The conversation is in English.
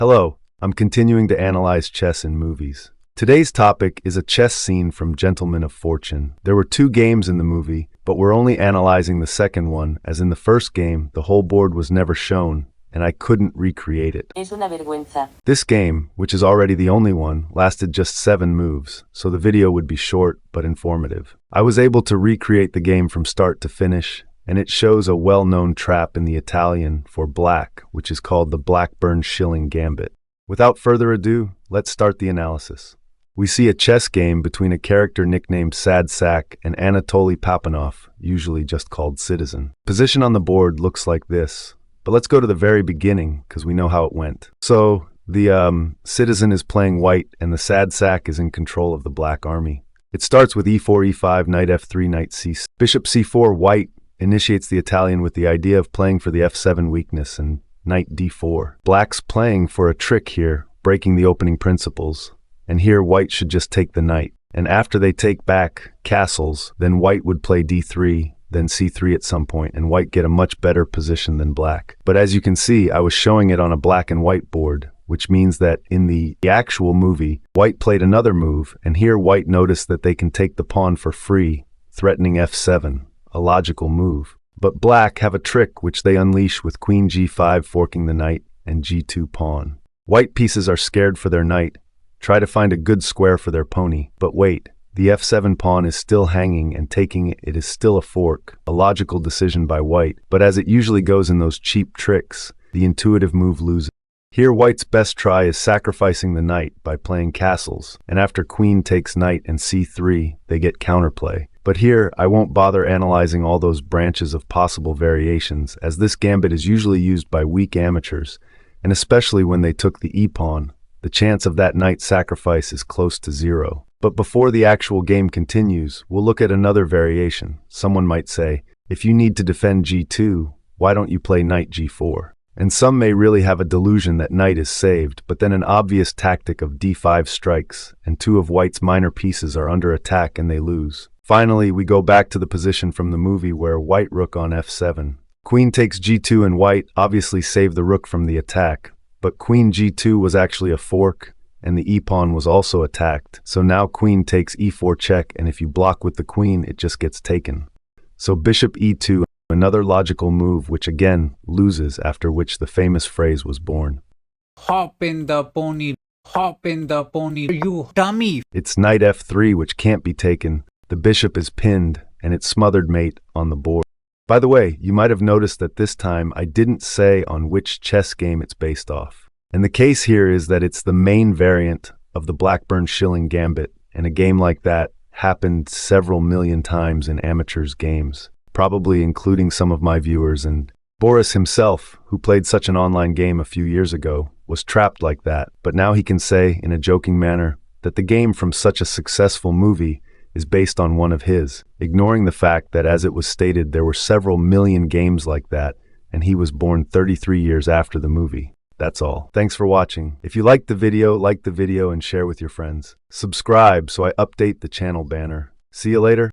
Hello, I'm continuing to analyze chess in movies. Today's topic is a chess scene from Gentlemen of Fortune. There were two games in the movie, but we're only analyzing the second one, as in the first game, the whole board was never shown, and I couldn't recreate it. Es una vergüenza. This game, which is already the only one, lasted just 7 moves, so the video would be short but informative. I was able to recreate the game from start to finish, and it shows a well-known trap in the Italian for black, which is called the Blackburn Shilling Gambit. Without further ado, let's start the analysis. We see a chess game between a character nicknamed Sad Sack and Anatoly Papanov, usually just called Citizen. Position on the board looks like this, but let's go to the very beginning because we know how it went. So, the Citizen is playing white and the Sad Sack is in control of the black army. It starts with e4, e5, knight f3, knight c6. Bishop c4, white initiates the Italian with the idea of playing for the f7 weakness and knight d4. Black's playing for a trick here, breaking the opening principles, and here white should just take the knight. And after they take back castles, then white would play d3, then c3 at some point, and white get a much better position than black. But as you can see, I was showing it on a black and white board, which means that in the actual movie, white played another move, and here white noticed that they can take the pawn for free, threatening f7. A logical move. But black have a trick which they unleash with queen g5 forking the knight and g2 pawn. White pieces are scared for their knight, try to find a good square for their pony, but wait, the f7 pawn is still hanging and taking it is still a fork, a logical decision by white, but as it usually goes in those cheap tricks, the intuitive move loses. Here white's best try is sacrificing the knight by playing castles, and after queen takes knight and c3, they get counterplay. But here, I won't bother analyzing all those branches of possible variations, as this gambit is usually used by weak amateurs, and especially when they took the e-pawn, the chance of that knight sacrifice is close to 0. But before the actual game continues, we'll look at another variation. Someone might say, if you need to defend g2, why don't you play knight g4? And some may really have a delusion that knight is saved, but then an obvious tactic of d5 strikes, and 2 of white's minor pieces are under attack and they lose. Finally, we go back to the position from the movie where white rook on f7. Queen takes g2 and white obviously saved the rook from the attack, but queen g2 was actually a fork, and the e-pawn was also attacked. So now queen takes e4 check, and if you block with the queen, it just gets taken. So bishop e2, another logical move which again loses, after which the famous phrase was born. Hop in the pony, you dummy. It's knight f3 which can't be taken. The bishop is pinned, and its smothered mate on the board. By the way, you might have noticed that this time I didn't say on which chess game it's based off. And the case here is that it's the main variant of the Blackburn Shilling Gambit, and a game like that happened several million times in amateurs' games, probably including some of my viewers, and Boris himself, who played such an online game a few years ago, was trapped like that, but now he can say, in a joking manner, that the game from such a successful movie is based on one of his, ignoring the fact that, as it was stated, there were several million games like that, and he was born 33 years after the movie. That's all. Thanks for watching. If you liked the video, like the video and share with your friends. Subscribe so I update the channel banner. See you later.